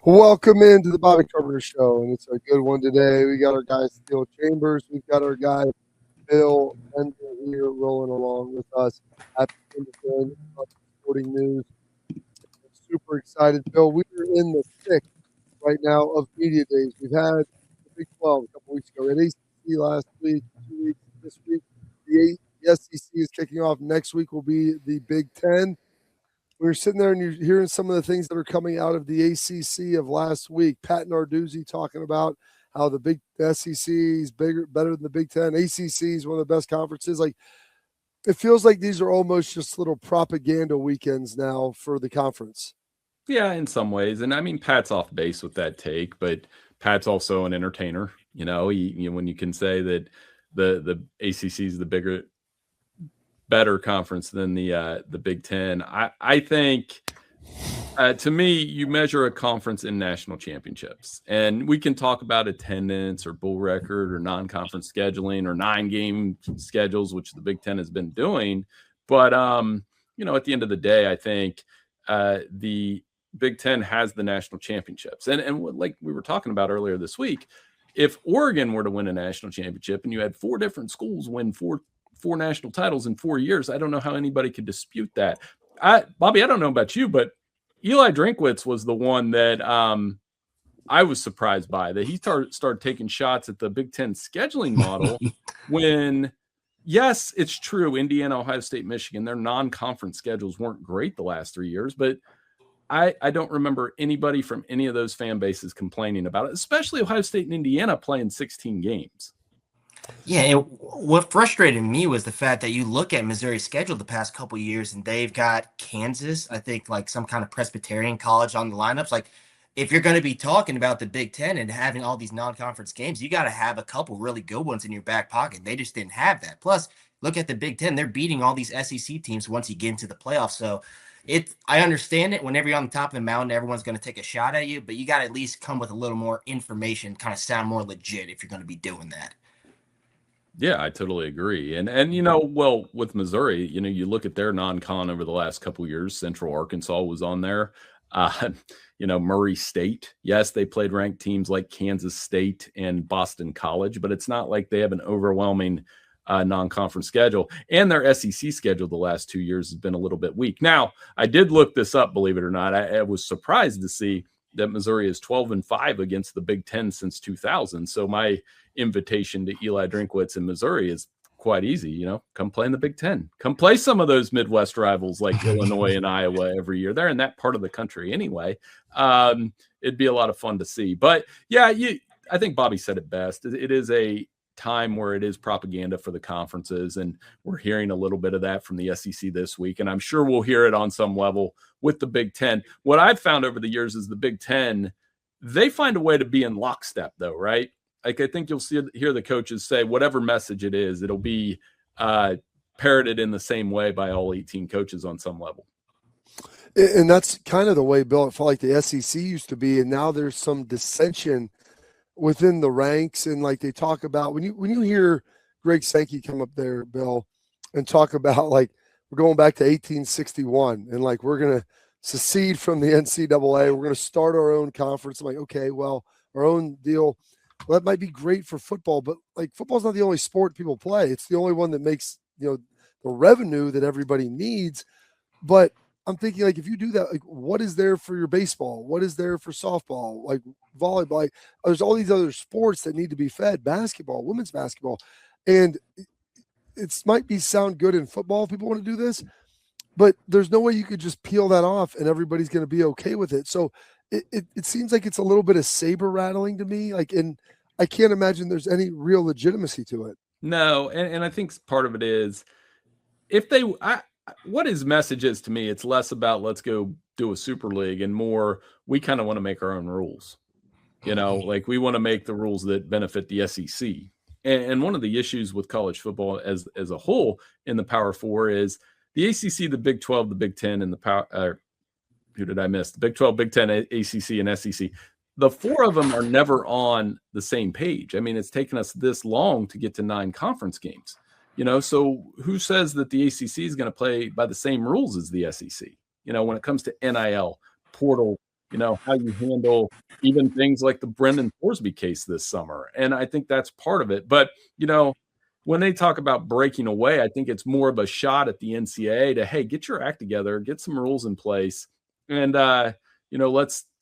Welcome into the Bobby Carpenter Show, and it's a good one today. We got our guy Steele Chambers. We've got our guy Bill Ender here rolling along with us at the end of sporting news. I'm super excited, Bill. We are in the thick right now of media days. We've had the Big 12 a couple weeks ago. We had ACC last week, 2 weeks this week. The SEC is kicking off. Next week will be the Big 10. We were sitting there and you're hearing some of the things that are coming out of the ACC of last week. Pat Narduzzi talking about how the SEC is better than the Big Ten. ACC is one of the best conferences. Like, it feels like these are almost just little propaganda weekends now for the conference. Yeah, in some ways. And I mean, Pat's off base with that take, but Pat's also an entertainer. When you can say that the ACC is the better conference than the Big Ten. I think, to me, you measure a conference in national championships, and we can talk about attendance or bowl record or non-conference scheduling or 9-game schedules, which the Big Ten has been doing. But at the end of the day, I think the Big Ten has the national championships, and like we were talking about earlier this week, if Oregon were to win a national championship and you had 4 different schools win four national titles in 4 years, I don't know how anybody could dispute that. Bobby, I don't know about you, but Eli Drinkwitz was the one that I was surprised by, that he started taking shots at the Big Ten scheduling model when, yes, it's true, Indiana, Ohio State, Michigan, their non-conference schedules weren't great the last 3 years, but I don't remember anybody from any of those fan bases complaining about it, especially Ohio State and Indiana playing 16 games. Yeah, what frustrated me was the fact that you look at Missouri's schedule the past couple of years, and they've got Kansas, I think, like some kind of Presbyterian college on the lineups. Like, if you're going to be talking about the Big Ten and having all these non-conference games, you got to have a couple really good ones in your back pocket. They just didn't have that. Plus, look at the Big Ten; they're beating all these SEC teams once you get into the playoffs. So, I understand it. Whenever you're on the top of the mountain, everyone's going to take a shot at you, but you got to at least come with a little more information, kind of sound more legit if you're going to be doing that. Yeah, I totally agree. And with Missouri, you look at their non-con over the last couple of years, Central Arkansas was on there. Murray State. Yes, they played ranked teams like Kansas State and Boston College, but it's not like they have an overwhelming non-conference schedule. And their SEC schedule the last 2 years has been a little bit weak. Now, I did look this up, believe it or not. I was surprised to see that Missouri is 12-5 against the Big Ten since 2000. So my invitation to Eli Drinkwitz in Missouri is quite easy. Come play in the Big Ten. Come play some of those Midwest rivals like Illinois and Iowa every year. They're in that part of the country anyway. It'd be a lot of fun to see. But yeah, I think Bobby said it best. It is a time where it is propaganda for the conferences, and we're hearing a little bit of that from the SEC this week, and I'm sure we'll hear it on some level with the Big Ten. What I've found over the years is the Big Ten, they find a way to be in lockstep though, right? Like, I think you'll hear the coaches say whatever message it is, it'll be parroted in the same way by all 18 coaches on some level. And that's kind of the way, Bill, it felt like the SEC used to be, and now there's some dissension within the ranks. And like they talk about, when you hear Greg Sankey come up there, Bill, and talk about, like, we're going back to 1861 and like we're going to secede from the NCAA, we're going to start our own conference. I'm like, okay, well, our own deal. Well, that might be great for football, but like, football's not the only sport people play. It's the only one that makes, the revenue that everybody needs. But I'm thinking, like, if you do that, like, what is there for your baseball? What is there for softball? Like volleyball? Like, there's all these other sports that need to be fed. Basketball, women's basketball, and it might sound good in football if people want to do this, but there's no way you could just peel that off and everybody's going to be okay with it. So it seems like it's a little bit of saber rattling to me. Like, and I can't imagine there's any real legitimacy to it. No, and I think part of it is what his message is to me, it's less about let's go do a super league and more we kind of want to make our own rules. Like, we want to make the rules that benefit the SEC. And one of the issues with college football as a whole in the Power Four is the ACC, the Big 12, the Big 10, and the Power. Who did I miss? The Big 12, Big 10, ACC, and SEC. The 4 of them are never on the same page. I mean, it's taken us this long to get to 9 conference games. So who says that the ACC is going to play by the same rules as the SEC? When it comes to NIL, portal, how you handle even things like the Brendan Thorsby case this summer. And I think that's part of it. But, when they talk about breaking away, I think it's more of a shot at the NCAA to, hey, get your act together, get some rules in place, and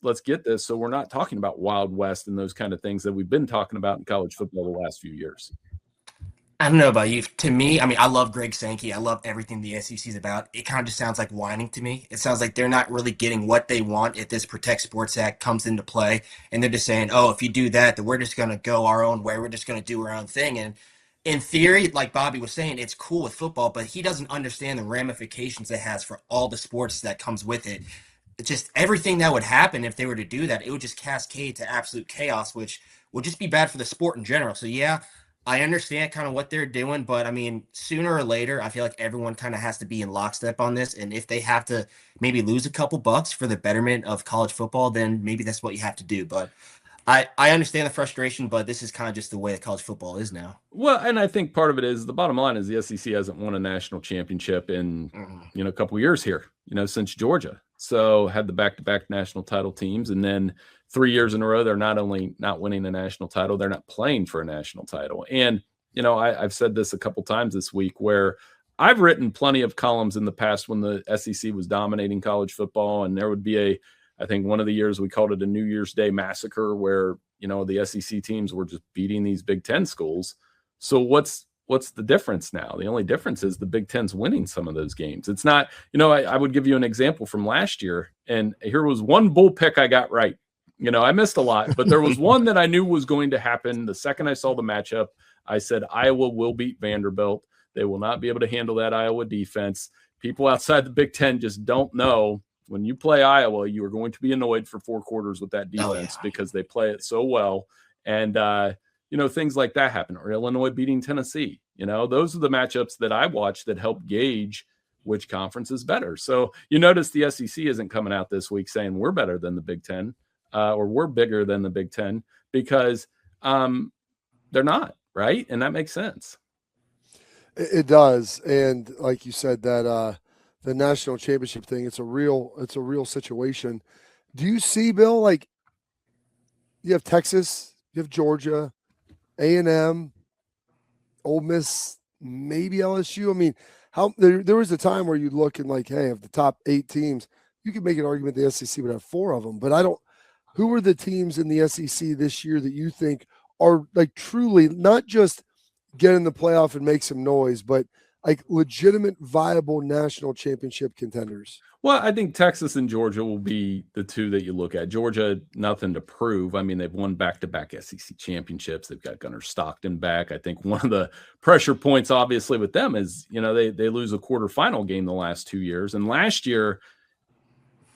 let's get this. So we're not talking about Wild West and those kind of things that we've been talking about in college football the last few years. I don't know about you. To me, I mean, I love Greg Sankey. I love everything the SEC is about. It kind of just sounds like whining to me. It sounds like they're not really getting what they want if this Protect Sports Act comes into play. And they're just saying, oh, if you do that, then we're just going to go our own way. We're just going to do our own thing. And in theory, like Bobby was saying, it's cool with football, but he doesn't understand the ramifications it has for all the sports that comes with it. It's just everything that would happen if they were to do that, it would just cascade to absolute chaos, which would just be bad for the sport in general. So, yeah, I understand kind of what they're doing, but I mean, sooner or later, I feel like everyone kind of has to be in lockstep on this. And if they have to maybe lose a couple bucks for the betterment of college football, then maybe that's what you have to do. But I understand the frustration, but this is kind of just the way that college football is now. Well, and I think part of it is the bottom line is the SEC hasn't won a national championship in, a couple of years here, since Georgia. So had the back-to-back national title teams. And then 3 years in a row, they're not only not winning a national title, they're not playing for a national title. And, I've said this a couple times this week where I've written plenty of columns in the past when the SEC was dominating college football. And there would be I think one of the years we called it a New Year's Day massacre where, the SEC teams were just beating these Big Ten schools. So what's the difference now? The only difference is the Big Ten's winning some of those games. It's not, I would give you an example from last year. And here was one bull pick I got right. I missed a lot, but there was one that I knew was going to happen. The second I saw the matchup, I said, Iowa will beat Vanderbilt. They will not be able to handle that Iowa defense. People outside the Big Ten just don't know. When you play Iowa, you are going to be annoyed for 4 quarters with that defense because they play it so well. And, things like that happen. Or Illinois beating Tennessee. Those are the matchups that I watch that help gauge which conference is better. So you notice the SEC isn't coming out this week saying we're better than the Big Ten or we're bigger than the Big Ten because they're not, right? And that makes sense. It does. And like you said, that the national championship thing, it's a real situation. Do you see, Bill, like you have Texas, you have Georgia, A&M, Ole Miss, maybe LSU. I mean, there was a time where you'd look and like, hey, of the top 8 teams, you could make an argument the SEC would have 4 of them. But who are the teams in the SEC this year that you think are like truly not just get in the playoff and make some noise, but like legitimate, viable national championship contenders? Well, I think Texas and Georgia will be the 2 that you look at. Georgia, nothing to prove. I mean, they've won back-to-back SEC championships. They've got Gunnar Stockton back. I think one of the pressure points, obviously, with them is, they lose a quarterfinal game the last 2 years. And last year,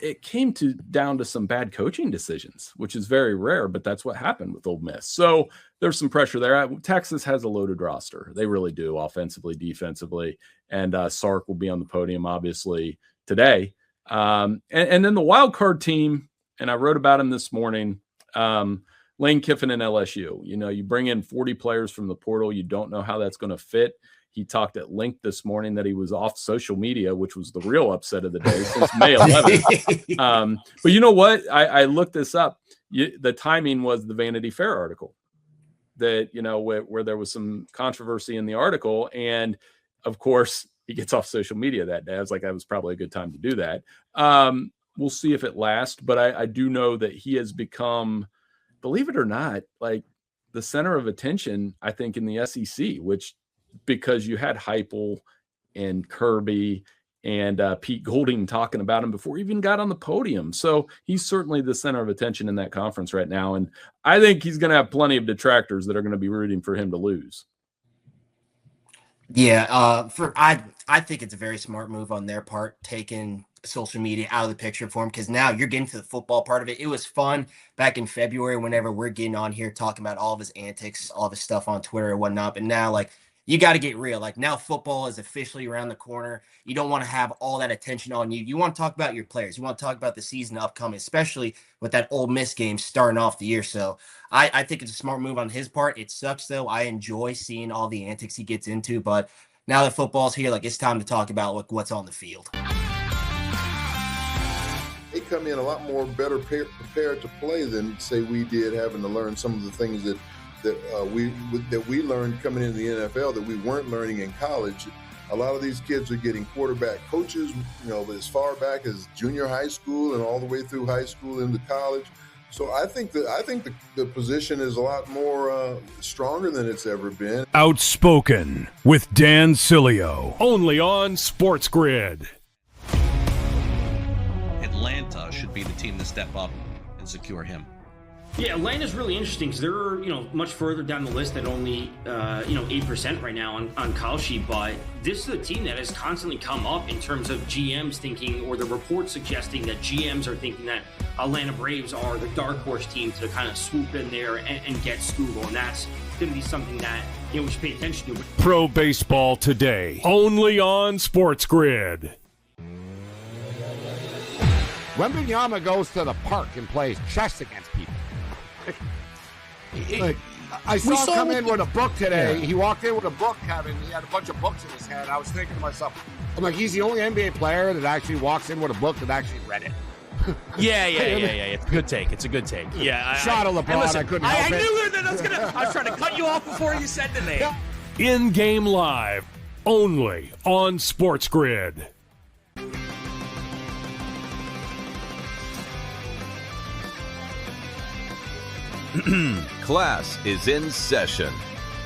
it came down to some bad coaching decisions, which is very rare, but that's what happened with Ole Miss. So there's some pressure there. Texas has a loaded roster. They really do, offensively, defensively. And Sark will be on the podium, obviously, today. And then the wild card team, and I wrote about him this morning, Lane Kiffin and LSU. You bring in 40 players from the portal. You don't know how that's going to fit. He talked at length this morning that he was off social media, which was the real upset of the day since May 11th. But you know what? I looked this up. The timing was the Vanity Fair article that, where there was some controversy in the article. And of course, he gets off social media that day. I was like, that was probably a good time to do that. We'll see if it lasts. But I do know that he has become, believe it or not, like the center of attention, I think, in the SEC, which because you had Heupel and Kirby and Pete Golding talking about him before he even got on the podium. So he's certainly the center of attention in that conference right now. And I think he's going to have plenty of detractors that are going to be rooting for him to lose. Yeah, I think it's a very smart move on their part, taking social media out of the picture for him, because now you're getting to the football part of it. It was fun back in February whenever we're getting on here talking about all of his antics, all of his stuff on Twitter and whatnot. But now, like, you got to get real. Like, now football is officially around the corner. You don't want to have all that attention on you. You want to talk about your players. You want to talk about the season upcoming, especially with that Ole Miss game starting off the year. So I think it's a smart move on his part. It sucks, though. I enjoy seeing all the antics he gets into. But now that football's here, like, it's time to talk about what's on the field. Hey come in a lot more better prepared to play than, say, we did, having to learn some of the things that we learned coming into the NFL that we weren't learning in college. A lot of these kids are getting quarterback coaches, as far back as junior high school and all the way through high school into college. So I think the position is a lot more stronger than it's ever been. Outspoken with Dan Cilio, only on SportsGrid. Atlanta should be the team to step up and secure him. Yeah, Atlanta's really interesting because they're, much further down the list at only, 8% right now on Call Sheet. But this is a team that has constantly come up in terms of GMs thinking, or the reports suggesting that GMs are thinking that Atlanta Braves are the dark horse team to kind of swoop in there and get Scoogle. And that's going to be something that, we should pay attention to. Pro Baseball Today, only on SportsGrid. Wembanyama goes to the park and plays chess against people. I saw him come in with a book today. Yeah. He walked in with a book, Kevin. He had a bunch of books in his hand. I was thinking to myself, I'm like, he's the only NBA player that actually walks in with a book that actually read it. Yeah. It's a good take. Yeah. Shot of LeBron. Listen, I couldn't help it. I knew that I was trying to cut you off before you said the name. In-game live, only on SportsGrid. Class is in session.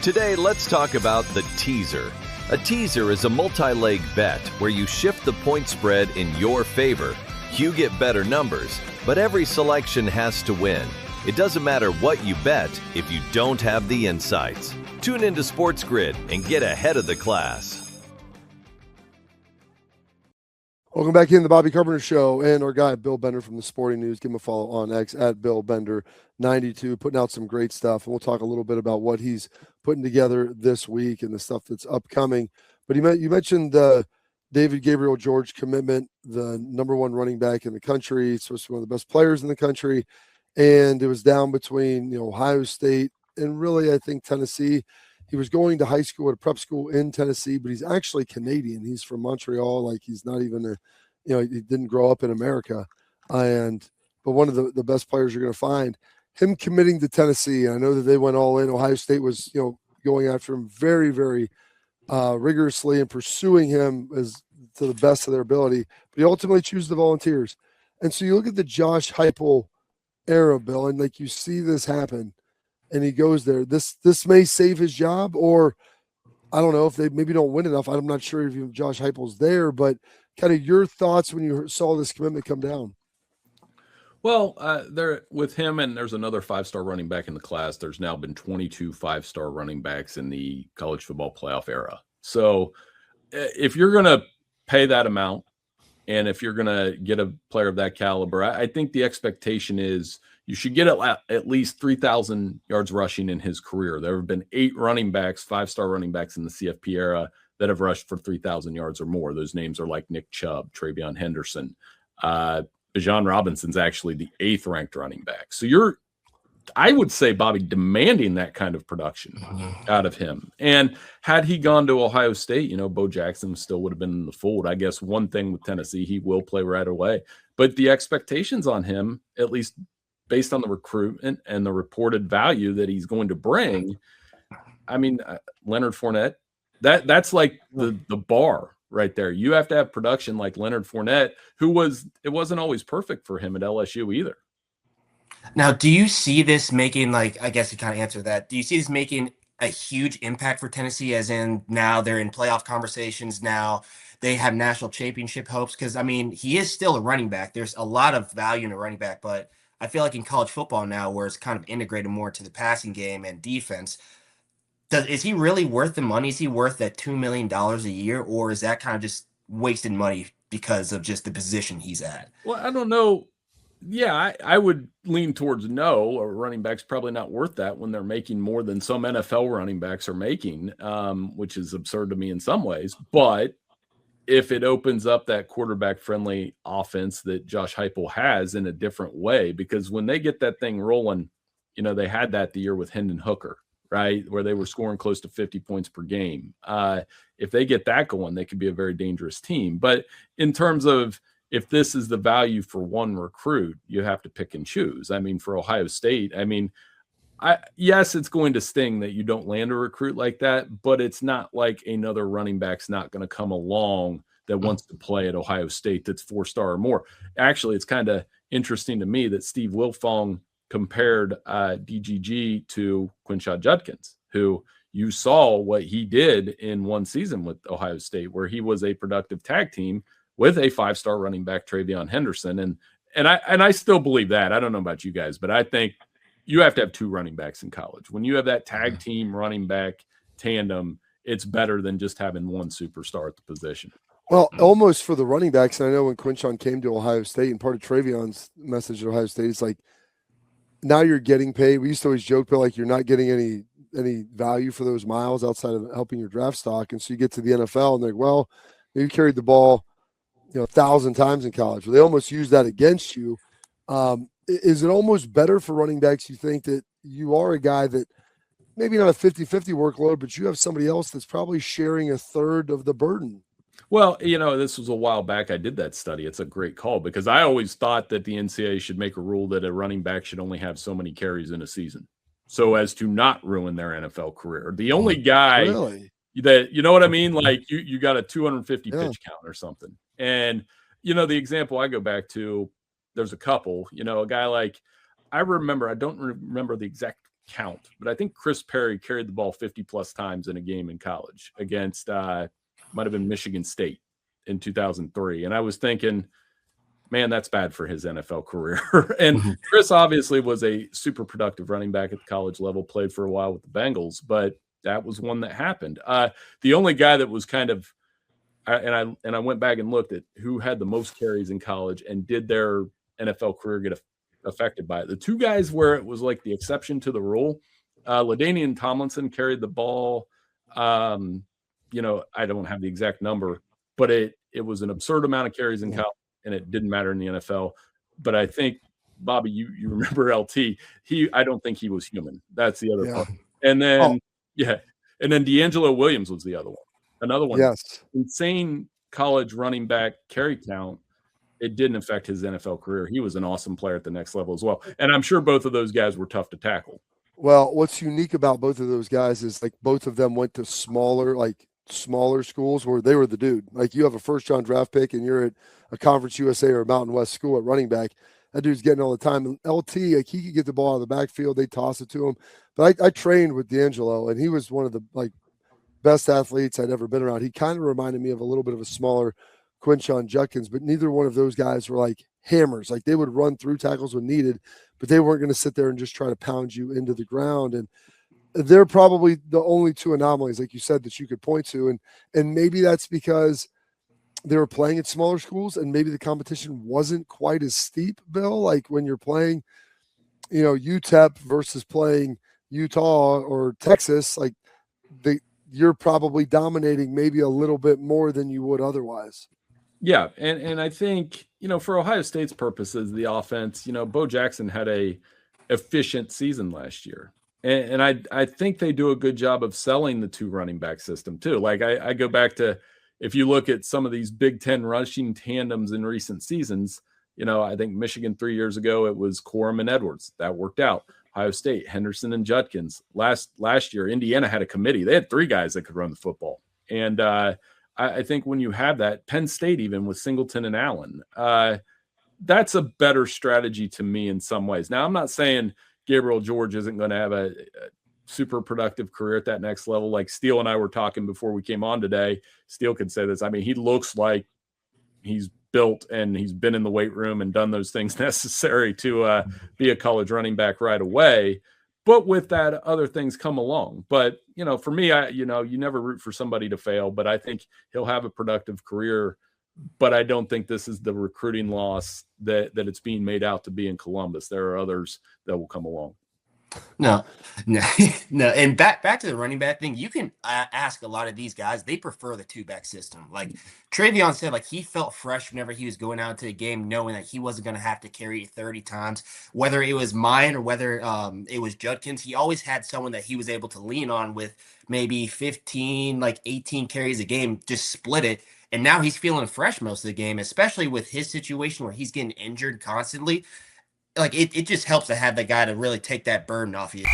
Today, let's talk about the teaser. A teaser is a multi-leg bet where you shift the point spread in your favor. You get better numbers, but every selection has to win. It doesn't matter what you bet if you don't have the insights. Tune into SportsGrid and get ahead of the class. Welcome back in the Bobby Carpenter Show, and our guy Bill Bender from the Sporting News. Give him a follow on X at BillBender92, putting out some great stuff. And we'll talk a little bit about what he's putting together this week and the stuff that's upcoming. But you mentioned the David Gabriel George commitment, the number one running back in the country, supposed to be one of the best players in the country, and it was down between Ohio State and really I think Tennessee. He was going to high school at a prep school in Tennessee, but he's actually Canadian. He's from Montreal. Like, he's not even he didn't grow up in America. But one of the best players you're going to find. Him committing to Tennessee, I know that they went all in. Ohio State was, going after him very, very rigorously and pursuing him as to the best of their ability. But he ultimately chose the Volunteers. And so you look at the Josh Heupel era, Bill, and like you see this happen. And he goes there. This may save his job, or I don't know if they maybe don't win enough. I'm not sure if even Josh Heupel's there, but kind of your thoughts when you saw this commitment come down. Well, there with him, and there's another 5-star running back in the class. There's now been 22 5-star running backs in the college football playoff era. So if you're going to pay that amount, and if you're going to get a player of that caliber, I think the expectation is you should get at least 3,000 yards rushing in his career. There have been 8 running backs, 5-star running backs in the CFP era that have rushed for 3,000 yards or more. Those names are like Nick Chubb, Travion Henderson. Bijan Robinson's actually the 8th ranked running back. So you're, I would say, Bobby, demanding that kind of production out of him. And had he gone to Ohio State, Bo Jackson still would have been in the fold. I guess one thing with Tennessee, he will play right away. But the expectations on him, at least based on the recruitment and the reported value that he's going to bring, I mean, Leonard Fournette, that's like the bar right there. You have to have production like Leonard Fournette, it wasn't always perfect for him at LSU either. Now, do you see this making, I guess you kind of answer that. Do you see this making a huge impact for Tennessee, as in now they're in playoff conversations, now they have national championship hopes? Because, I mean, he is still a running back. There's a lot of value in a running back, but I feel like in college football now, where it's kind of integrated more to the passing game and defense, is he really worth the money? Is he worth that $2 million a year, or is that kind of just wasted money because of just the position he's at? Well, I don't know. Yeah, I would lean towards no. A running back's probably not worth that when they're making more than some NFL running backs are making, which is absurd to me in some ways. But if it opens up that quarterback-friendly offense that Josh Heupel has in a different way, because when they get that thing rolling, they had that the year with Hendon Hooker, right, where they were scoring close to 50 points per game. If they get that going, they could be a very dangerous team. But in terms of if this is the value for one recruit, you have to pick and choose. I mean, for Ohio State, I mean, yes, it's going to sting that you don't land a recruit like that, but it's not like another running back's not going to come along that wants to play at Ohio State that's 4-star or more. Actually, it's kind of interesting to me that Steve Wilfong compared DGG to Quinshon Judkins, who you saw what he did in one season with Ohio State, where he was a productive tag team with a 5-star running back, Travion Henderson. And I still believe that. I don't know about you guys, but I think you have to have 2 running backs in college. When you have that tag team running back tandem, it's better than just having one superstar at the position. Well, almost for the running backs. And I know when Quinshon came to Ohio State, and part of Travion's message at Ohio State is like, now you're getting paid. We used to always joke, but like you're not getting any value for those miles outside of helping your draft stock. And so you get to the NFL and they're like, well, you carried the ball, 1,000 times in college. They almost use that against you. Is it almost better for running backs, you think, that you are a guy that maybe not a 50-50 workload, but you have somebody else that's probably sharing a third of the burden? Well, this was a while back. I did that study. It's a great call because I always thought that the NCAA should make a rule that a running back should only have so many carries in a season so as to not ruin their NFL career. The only guy that, you know what I mean? Like you got a 250 pitch count or something. And, the example I go back to, there's a couple, a guy like, I don't remember the exact count, but I think Chris Perry carried the ball 50 plus times in a game in college against, might have been Michigan State in 2003. And I was thinking, man, that's bad for his NFL career. And Chris obviously was a super productive running back at the college level, played for a while with the Bengals, but that was one that happened. The only guy that was kind of, and I went back and looked at who had the most carries in college and did their NFL career get affected by it. The 2 guys where it was like the exception to the rule, LaDainian Tomlinson carried the ball. I don't have the exact number, but it was an absurd amount of carries in college, and it didn't matter in the NFL. But I think, Bobby, you remember LT. I don't think he was human. That's the other part. And then, and then D'Angelo Williams was the other one. Another one. Yes. Insane college running back carry count. It didn't affect his NFL career. He was an awesome player at the next level as well. And I'm sure both of those guys were tough to tackle. Well, what's unique about both of those guys is like both of them went to smaller schools where they were the dude. Like you have a first-round draft pick and you're at a Conference USA or a Mountain West school at running back. That dude's getting all the time. And LT, like he could get the ball out of the backfield. They toss it to him. But I trained with D'Angelo, and he was one of the best athletes I'd ever been around. He kind of reminded me of a little bit of a smaller Quinshon Judkins, but neither one of those guys were like hammers. Like they would run through tackles when needed, but they weren't going to sit there and just try to pound you into the ground. And they're probably the only 2 anomalies, like you said, that you could point to. And maybe that's because they were playing at smaller schools and maybe the competition wasn't quite as steep, Bill. Like when you're playing, UTEP versus playing Utah or Texas, like you're probably dominating maybe a little bit more than you would otherwise. Yeah, and I think, for Ohio State's purposes, the offense, Bo Jackson had a efficient season last year. And I think they do a good job of selling the 2 running back system too. Like I go back to, if you look at some of these Big Ten rushing tandems in recent seasons, I think Michigan 3 years ago, it was Corum and Edwards. That worked out. Ohio State, Henderson and Judkins. Last year, Indiana had a committee. They had 3 guys that could run the football. And I think when you have that, Penn State even with Singleton and Allen, that's a better strategy to me in some ways. Now, I'm not saying Gabriel George isn't going to have a super productive career at that next level. Like Steele and I were talking before we came on today. Steele could say this. I mean, he looks like he's built and he's been in the weight room and done those things necessary to be a college running back right away. But with that, other things come along. But, for me, you never root for somebody to fail, but I think he'll have a productive career. But I don't think this is the recruiting loss that it's being made out to be in Columbus. There are others that will come along. No. And back to the running back thing, you can ask a lot of these guys, they prefer the 2-back system. Like Travion said, like he felt fresh whenever he was going out into the game, knowing that he wasn't going to have to carry it 30 times, whether it was mine or whether it was Judkins. He always had someone that he was able to lean on with maybe 15, 18 carries a game, just split it. And now he's feeling fresh most of the game, especially with his situation where he's getting injured constantly. Like it just helps to have the guy to really take that burden off you.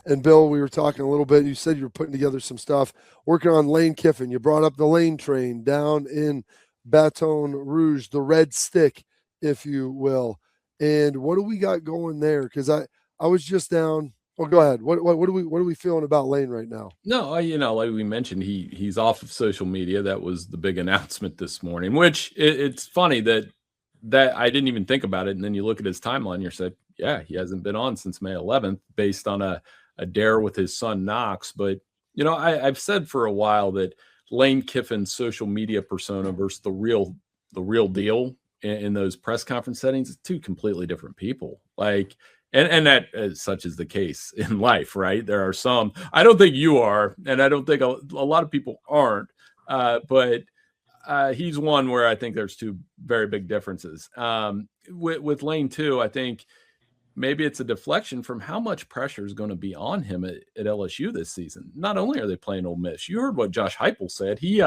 And Bill, we were talking a little bit. You said you were putting together some stuff, working on Lane Kiffin. You brought up the Lane train down in Baton Rouge, the Red Stick, if you will. And what do we got going there? Because I was just down. Oh, go ahead. What are we feeling about Lane right now? No, like we mentioned, he's off of social media. That was the big announcement this morning. Which it's funny that I didn't even think about it. And then you look at his timeline, you're saying, yeah, he hasn't been on since May 11th, based on a dare with his son Knox. But I've said for a while that Lane Kiffin's social media persona versus the real deal in those press conference settings is two completely different people. Like, and that such is the case in life, right? There are some, I don't think you are, and I don't think a lot of people aren't, but he's one where I think there's two very big differences. With Lane too, I think maybe it's a deflection from how much pressure is going to be on him at LSU this season. Not only are they playing Ole Miss, you heard what Josh Heupel said. He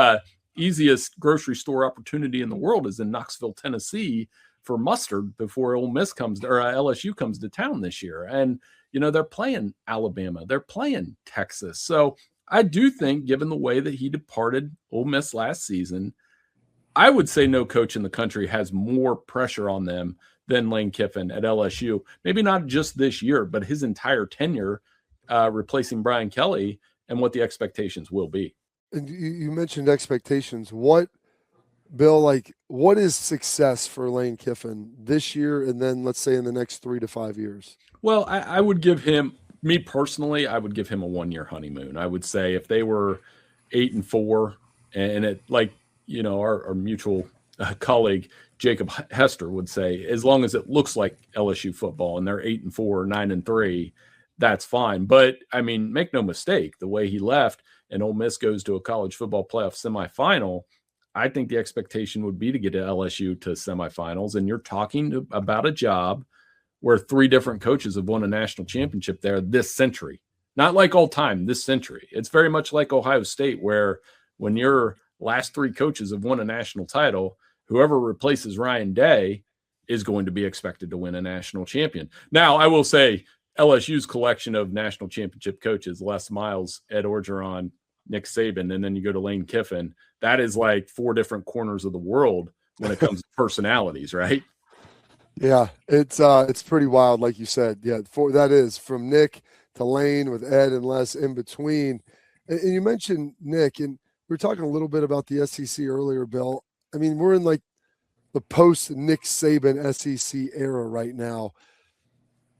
easiest grocery store opportunity in the world is in Knoxville, Tennessee, for mustard before Ole Miss comes or LSU comes to town this year. And they're playing Alabama, they're playing Texas. So I do think, given the way that he departed Ole Miss last season, I would say no coach in the country has more pressure on them than Lane Kiffin at LSU. Maybe not just this year, but his entire tenure, replacing Brian Kelly, and what the expectations will be. And you mentioned expectations. What, Bill, what is success for Lane Kiffin this year, and then let's say in the next 3 to 5 years? Well, I would give him, me personally, I would give him a 1-year honeymoon. I would say if they were 8-4, and it, our mutual colleague Jacob Hester would say, as long as it looks like LSU football and they're 8-4 or 9-3, that's fine. But I mean, make no mistake, the way he left and Ole Miss goes to a college football playoff semifinal, I think the expectation would be to get to LSU to semifinals. And you're talking about a job where 3 different coaches have won a national championship there this century. Not like all time, this century. It's very much like Ohio State, where when your last 3 coaches have won a national title, whoever replaces Ryan Day is going to be expected to win a national champion. Now, I will say LSU's collection of national championship coaches, Les Miles, Ed Orgeron, Nick Saban, and then you go to Lane Kiffin, that is like 4 different corners of the world when it comes to personalities, right? Yeah, it's pretty wild, like you said. Yeah, that is from Nick to Lane with Ed and Les in between. And you mentioned Nick, and we were talking a little bit about the SEC earlier, Bill. I mean, we're in like the post Nick Saban SEC era right now.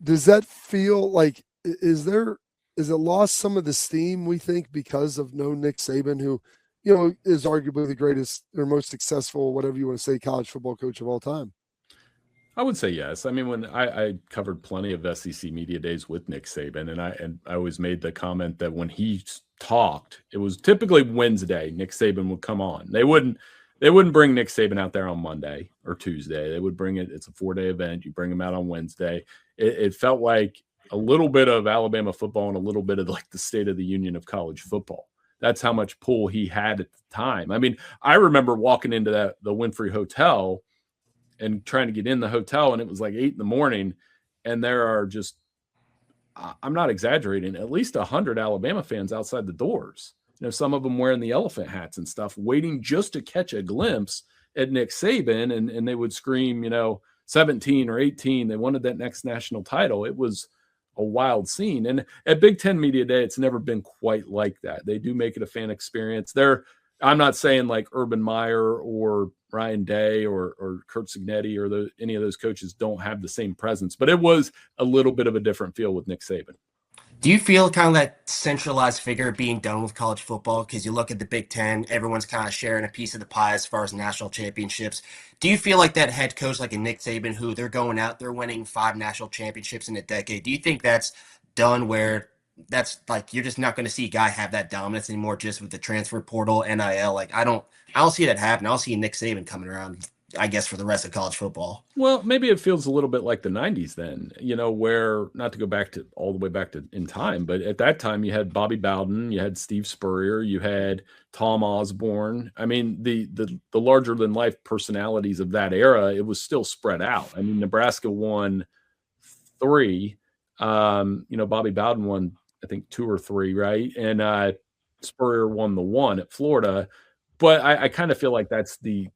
Does that feel like, is it lost some of the steam, we think, because of no Nick Saban, who, is arguably the greatest or most successful, whatever you want to say, college football coach of all time? I would say yes. I mean, when I covered plenty of SEC media days with Nick Saban, and I always made the comment that when he talked, it was typically Wednesday. Nick Saban would come on. They wouldn't bring Nick Saban out there on Monday or Tuesday. They would bring it. It's a 4-day event. You bring him out on Wednesday. It felt like a little bit of Alabama football and a little bit of like the State of the Union of college football. That's how much pull he had at the time. I mean, I remember walking into the Winfrey Hotel and trying to get in the hotel, and it was like 8 a.m. and there are just, I'm not exaggerating, at least 100 Alabama fans outside the doors. Some of them wearing the elephant hats and stuff, waiting just to catch a glimpse at Nick Saban, and they would scream, 17 or 18. They wanted that next national title. It was a wild scene. And at Big Ten Media Day, it's never been quite like that. They do make it a fan experience. I'm not saying like Urban Meyer or Ryan Day or Kurt Signetti or any of those coaches don't have the same presence, but it was a little bit of a different feel with Nick Saban. Do you feel kind of that centralized figure being done with college football? Because you look at the Big Ten, everyone's kind of sharing a piece of the pie as far as national championships. Do you feel like that head coach like a Nick Saban, who they're going out, they're winning 5 national championships in a decade? Do you think that's done where that's like you're just not going to see a guy have that dominance anymore just with the transfer portal, NIL? Like I don't see that happen. I don't see Nick Saban coming around, I guess, for the rest of college football. Well, maybe it feels a little bit like the 90s then, where, not to go all the way back to in time, but at that time you had Bobby Bowden, you had Steve Spurrier, you had Tom Osborne. I mean, the larger than life personalities of that era, it was still spread out. I mean, Nebraska won 3, Bobby Bowden won, I think 2 or 3, right? And Spurrier won the 1 at Florida. But I kind of feel like that's the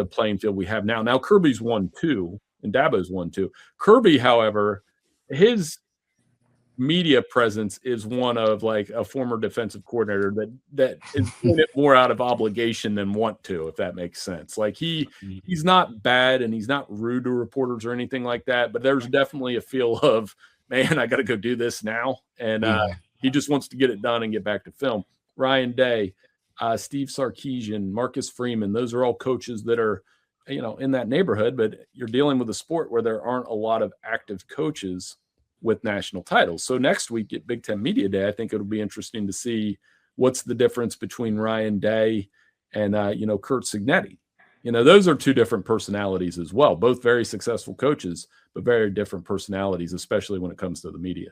playing field we have now. Now Kirby's won 2 and Dabo's won 2. Kirby, however, his media presence is one of like a former defensive coordinator that is doing it more out of obligation than want to, if that makes sense. Like he's not bad and he's not rude to reporters or anything like that, but there's definitely a feel of, man, I got to go do this now. And he just wants to get it done and get back to film. Ryan Day, Steve Sarkisian, Marcus Freeman, those are all coaches that are, in that neighborhood, but you're dealing with a sport where there aren't a lot of active coaches with national titles. So next week at Big Ten Media Day, I think it'll be interesting to see what's the difference between Ryan Day and, Kurt Signetti. Those are 2 different personalities as well, both very successful coaches, but very different personalities, especially when it comes to the media.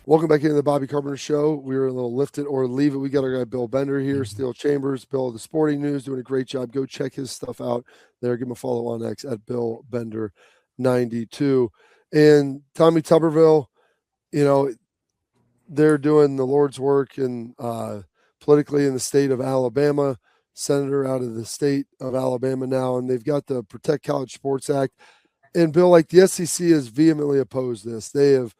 Welcome back into the Bobby Carpenter Show. We're a little lift it or leave it. We got our guy Bill Bender here, Steele Chambers, Bill of the Sporting News, doing a great job. Go check his stuff out there. Give him a follow on X at Bill Bender 92. And Tommy Tuberville, they're doing the Lord's work and politically in the state of Alabama. Senator out of the state of Alabama now, and they've got the Protect College Sports Act. And Bill, like the SEC has vehemently opposed this. They have,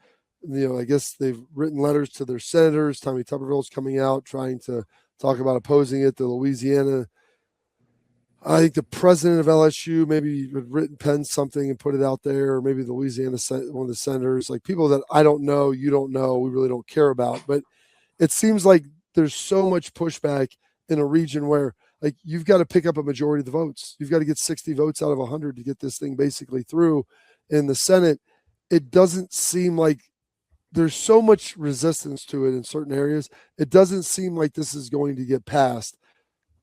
I guess they've written letters to their senators. Tommy Tuberville's coming out trying to talk about opposing it. The Louisiana, I think the president of LSU maybe had penned something and put it out there, or maybe the Louisiana, one of the senators, like people that I don't know, you don't know, we really don't care about. But it seems like there's so much pushback in a region where, like, you've got to pick up a majority of the votes. You've got to get 60 votes out of 100 to get this thing basically through in the Senate. It doesn't seem like there's so much resistance to it in certain areas. It doesn't seem like this is going to get passed.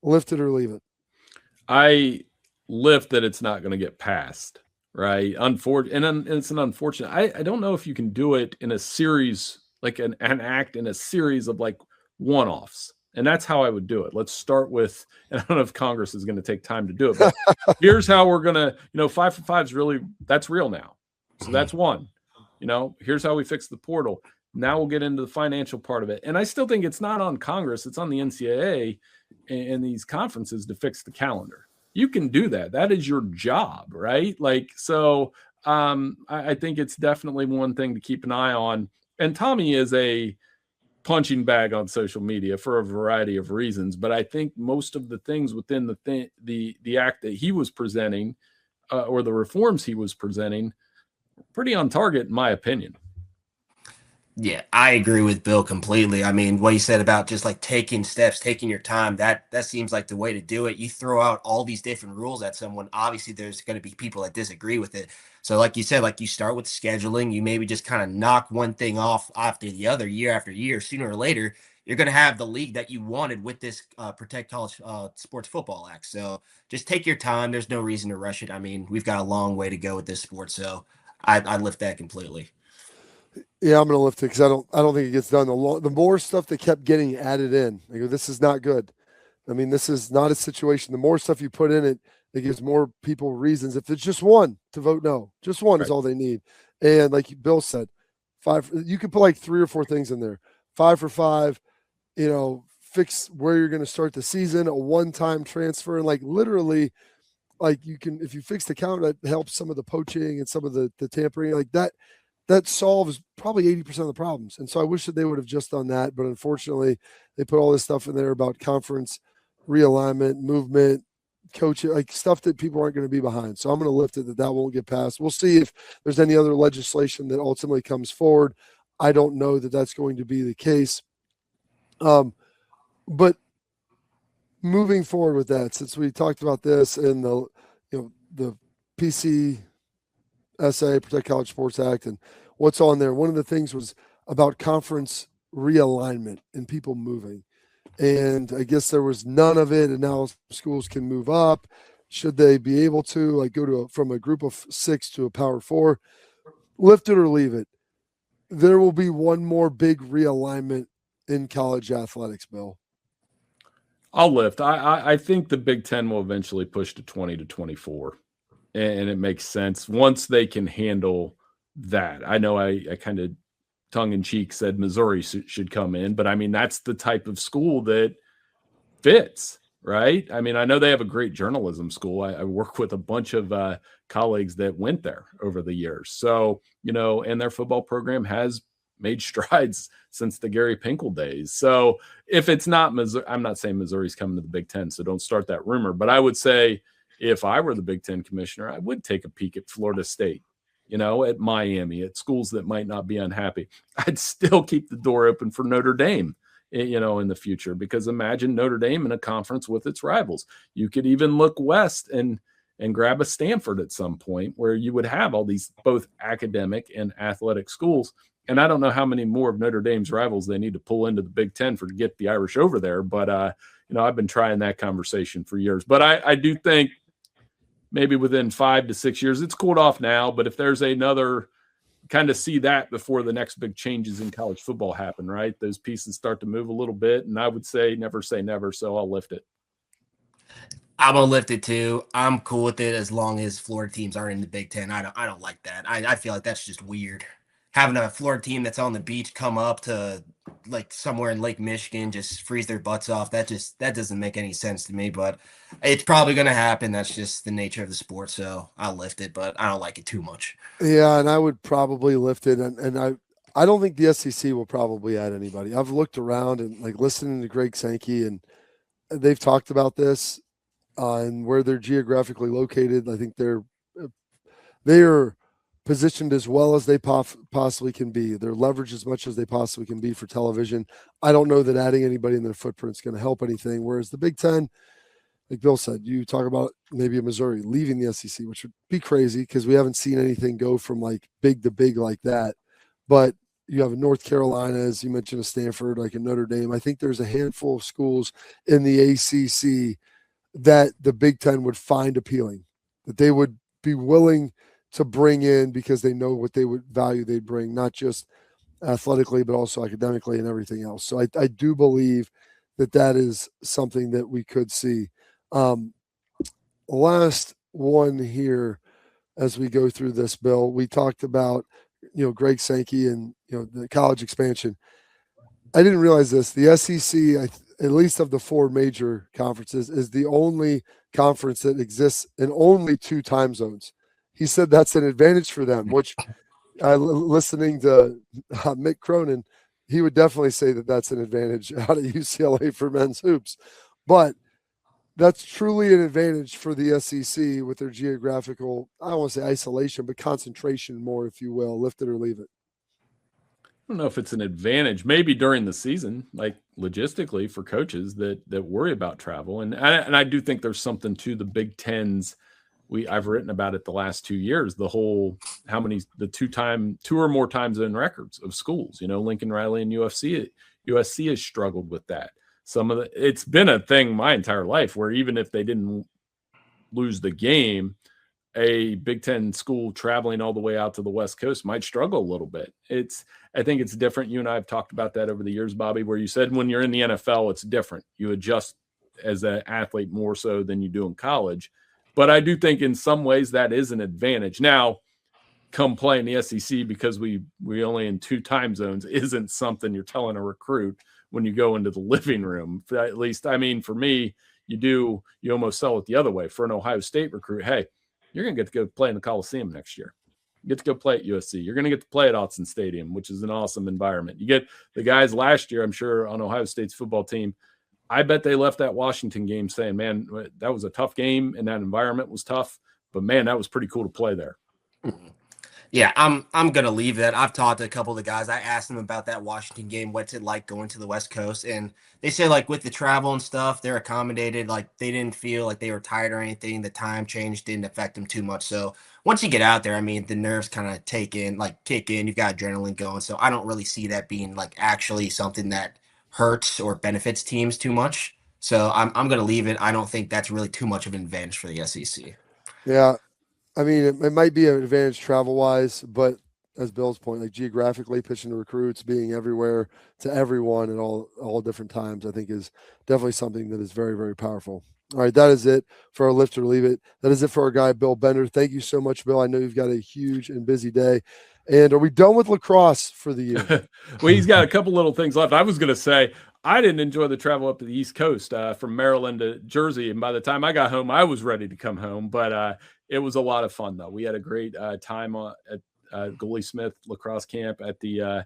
Lift it or leave it. I lift that it's not going to get passed, right? And it's an unfortunate. I don't know if you can do it in a series, like an act in a series of like one-offs. And that's how I would do it. Let's start with, and I don't know if Congress is going to take time to do it, but here's how we're going to, 5 for 5 is really, that's real now. So that's one. Here's how we fix the portal. Now we'll get into the financial part of it. And I still think it's not on Congress. It's on the NCAA and these conferences to fix the calendar. You can do that. That is your job, right? I think it's definitely one thing to keep an eye on. And Tommy is a punching bag on social media for a variety of reasons. But I think most of the things within the act that he was presenting or the reforms he was presenting, pretty on target, in my opinion. Yeah, I agree with Bill completely. I mean, what he said about just like taking steps, taking your time, that seems like the way to do it. You throw out all these different rules at someone, obviously there's going to be people that disagree with it. So like you said, like you start with scheduling, you maybe just kind of knock one thing off after the other, year after year. Sooner or later, you're going to have the league that you wanted with this Protect College Sports Football Act. So just take your time. There's no reason to rush it. I mean, we've got a long way to go with this sport. So I lift that completely. Yeah, I'm going to lift it because I don't think it gets done. The more stuff that kept getting added in, I go, this is not good. I mean, this is not a situation. The more stuff you put in it, it gives more people reasons. If it's just one to vote no, just one is all they need. And like Bill said, 5. You could put like 3 or 4 things in there. 5 for 5. Fix where you're going to start the season. A one-time transfer, and like literally, like you can, if you fix the count, that helps some of the poaching and some of the tampering like that. That solves probably 80% of the problems. And so I wish that they would have just done that. But unfortunately, they put all this stuff in there about conference realignment, movement, coaching, like stuff that people aren't going to be behind. So I'm going to lift it that won't get passed. We'll see if there's any other legislation that ultimately comes forward. I don't know that that's going to be the case. But moving forward with that, since we talked about this in the PCSA, Protect College Sports Act, and what's on there, one of the things was about conference realignment and people moving. And I guess there was none of it, and now schools can move up. Should they be able to like go from a group of 6 to a power 4? Lift it or leave it. There will be one more big realignment in college athletics, Bill. I'll lift. I think the Big Ten will eventually push to 20 to 24. And it makes sense once they can handle that. I know I kind of tongue-in-cheek said Missouri should come in, but I mean, that's the type of school that fits, right? I mean, I know they have a great journalism school. I work with a bunch of colleagues that went there over the years. So, and their football program has made strides since the Gary Pinkel days. So if it's not Missouri, I'm not saying Missouri's coming to the Big Ten, so don't start that rumor. But I would say if I were the Big Ten commissioner, I would take a peek at Florida State, at Miami, at schools that might not be unhappy. I'd still keep the door open for Notre Dame, in the future, because imagine Notre Dame in a conference with its rivals. You could even look west and grab a Stanford at some point where you would have all these both academic and athletic schools. And I don't know how many more of Notre Dame's rivals they need to pull into the Big Ten to get the Irish over there. But, I've been trying that conversation for years. But I do think maybe within 5 to 6 years, it's cooled off now. But if there's another kind of see that before the next big changes in college football happen, right? Those pieces start to move a little bit, and I would say never, so I'll lift it. I'm gonna lift it too. I'm cool with it as long as Florida teams aren't in the Big Ten. I don't like that. I feel like that's just weird. Having a Florida team that's on the beach come up to like somewhere in Lake Michigan, just freeze their butts off. That doesn't make any sense to me, but it's probably going to happen. That's just the nature of the sport. So I'll lift it, but I don't like it too much. Yeah. And I would probably lift it. And I don't think the SEC will probably add anybody. I've looked around and like listening to Greg Sankey, and they've talked about this and where they're geographically located. I think they are positioned as well as they possibly can be. They're leveraged as much as they possibly can be for television. I don't know that adding anybody in their footprint is going to help anything. Whereas the Big Ten, like Bill said, you talk about maybe a Missouri leaving the SEC, which would be crazy because we haven't seen anything go from like big to big like that. But you have a North Carolina, as you mentioned, a Stanford, like a Notre Dame. I think there's a handful of schools in the ACC that the Big Ten would find appealing, that they would be willing to bring in because they know what they would value they'd bring, not just athletically, but also academically and everything else. So I do believe that is something that we could see. Last one here as we go through this, Bill, we talked about, Greg Sankey and, the college expansion. I didn't realize this. The SEC, at least of the four major conferences, is the only conference that exists in only 2 time zones. He said that's an advantage for them, which listening to Mick Cronin, he would definitely say that that's an advantage out of UCLA for men's hoops. But that's truly an advantage for the SEC with their geographical, I don't want to say isolation, but concentration more, if you will, lift it or leave it. I don't know if it's an advantage, maybe during the season, like logistically for coaches that worry about travel. And I do think there's something to the Big Ten's. I've written about it the last 2 years, the whole, the 2 or more time zone records of schools, Lincoln Riley and USC has struggled with that. It's been a thing my entire life where even if they didn't lose the game, a Big Ten school traveling all the way out to the West Coast might struggle a little bit. I think it's different. You and I have talked about that over the years, Bobby, where you said when you're in the NFL, it's different. You adjust as an athlete more so than you do in college. But I do think in some ways that is an advantage. Now, come play in the SEC because we only in 2 time zones isn't something you're telling a recruit when you go into the living room. At least, for me, you almost sell it the other way. For an Ohio State recruit, hey, you're going to get to go play in the Coliseum next year. You get to go play at USC. You're going to get to play at Autzen Stadium, which is an awesome environment. You get the guys last year, I'm sure, on Ohio State's football team. I bet they left that Washington game saying, man, that was a tough game and that environment was tough, but man, that was pretty cool to play there. Yeah, I'm going to leave that. I've talked to a couple of the guys. I asked them about that Washington game. What's it like going to the West Coast? And they say like with the travel and stuff, they're accommodated. Like they didn't feel like they were tired or anything. The time change didn't affect them too much. So once you get out there, the nerves kind of kick in. You've got adrenaline going. So I don't really see that being like actually something that hurts or benefits teams too much. So I'm going to leave it. I don't think that's really too much of an advantage for the SEC. Yeah. It might be an advantage travel-wise, but as Bill's point, like geographically pitching to recruits, being everywhere to everyone at all different times, I think is definitely something that is very, very powerful. All right, that is it for our lift or leave it. That is it for our guy, Bill Bender. Thank you so much, Bill. I know you've got a huge and busy day. And are we done with lacrosse for the year? Well, he's got a couple little things left. I was going to say, I didn't enjoy the travel up to the East Coast from Maryland to Jersey. And by the time I got home, I was ready to come home. But it was a lot of fun, though. We had a great time at Goalie Smith lacrosse camp at the,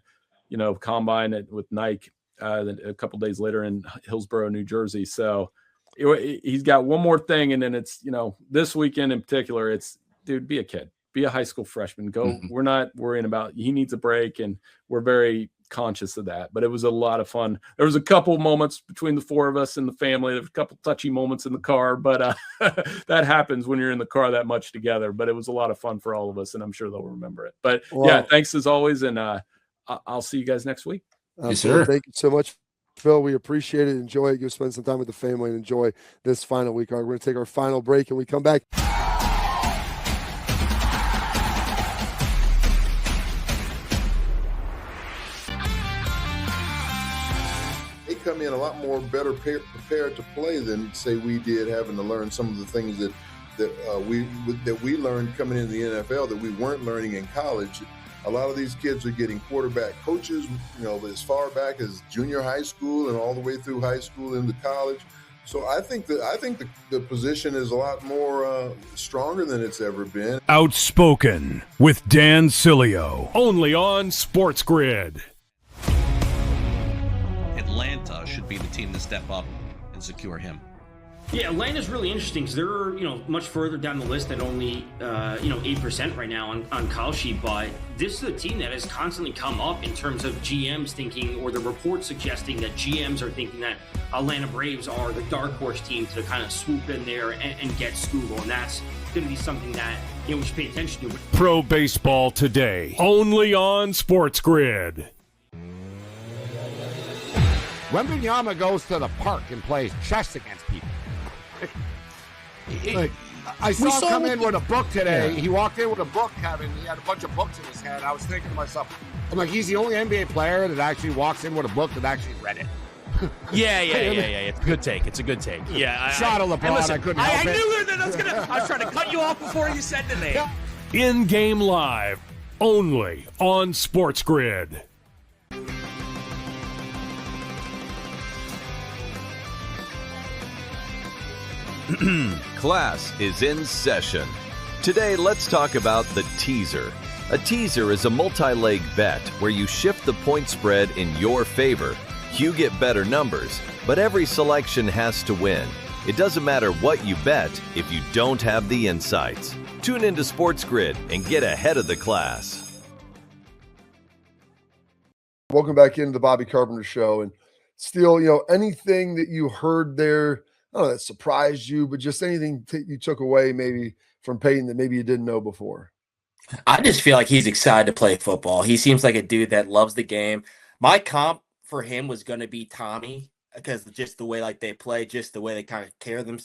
combine with Nike a couple days later in Hillsborough, New Jersey. So he's got one more thing. And then it's, this weekend in particular, it's, dude, be a kid. Be a high school freshman. Go. Mm-hmm. We're not worrying about he needs a break, and we're very conscious of that. But it was a lot of fun. There was a couple moments between the four of us and the family. There was a couple touchy moments in the car, but that happens when you're in the car that much together. But it was a lot of fun for all of us, and I'm sure they'll remember it. But yeah, thanks as always, and I'll see you guys next week. Yes, sir. Thank you so much, Phil. We appreciate it. Enjoy it. Go spend some time with the family and enjoy this final week. All right, we're going to take our final break, and we come back. come in a lot more better prepared to play than say we did, having to learn some of the things that we learned coming into the NFL that we weren't learning in college. A lot of these kids are getting quarterback coaches, as far back as junior high school and all the way through high school into college. So I think the position is a lot more stronger than it's ever been. Outspoken with Dan Cilio, only on SportsGrid. Atlanta should be the team to step up and secure him. Yeah, Atlanta's really interesting because they're, much further down the list at only, 8% right now on Call Sheet. But this is a team that has constantly come up in terms of GMs thinking, or the reports suggesting that GMs are thinking that Atlanta Braves are the dark horse team to kind of swoop in there and get Scoogle. And that's going to be something that, we should pay attention to. Pro Baseball Today, only on SportsGrid. Wembanyama goes to the park and plays chess against people. I saw him come in with a book today. Yeah. He walked in with a book, Kevin. He had a bunch of books in his hand. I was thinking to myself, I'm like, he's the only NBA player that actually walks in with a book that actually read it. Yeah. It's a good take. It's a good take. Yeah. Shot of LeBron. Listen, I couldn't help it. I knew that I was trying to cut you off before you said the name. In-game live, only on SportsGrid. Class is in session. Today, let's talk about the teaser. A teaser is a multi-leg bet where you shift the point spread in your favor. You get better numbers, but every selection has to win. It doesn't matter what you bet if you don't have the insights. Tune into SportsGrid and get ahead of the class. Welcome back into the Bobby Carpenter Show. And Steele, anything that you heard there, I don't know, that surprised you, but just anything you took away maybe from Peyton that maybe you didn't know before? I just feel like he's excited to play football. He seems like a dude that loves the game. My comp for him was going to be Tommy, because just the way they play, just the way they kind of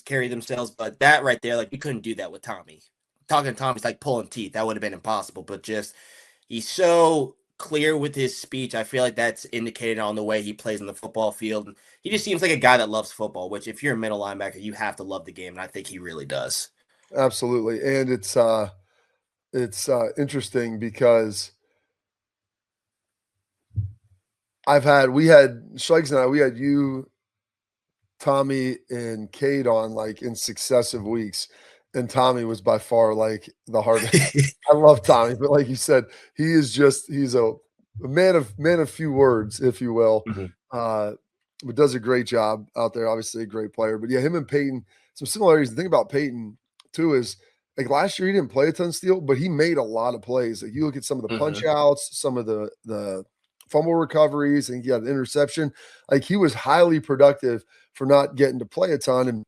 carry themselves. But that right there, you couldn't do that with Tommy. Talking to Tommy's like pulling teeth. That would have been impossible. But just he's so clear with his speech. I feel like that's indicated on the way he plays on the football field. He just seems like a guy that loves football, which if you're a middle linebacker, you have to love the game. And I think he really does. Absolutely. And it's interesting because we had you, Tommy, and Cade on in successive weeks. And Tommy was by far the hardest. I love Tommy, but like you said, he's a man of few words, if you will. Mm-hmm. But does a great job out there. Obviously a great player. But yeah, him and Peyton, some similarities. The thing about Peyton too is last year he didn't play a ton of Steele, but he made a lot of plays. You look at some of the punch outs, some of the fumble recoveries, and he got an interception. He was highly productive for not getting to play a ton. And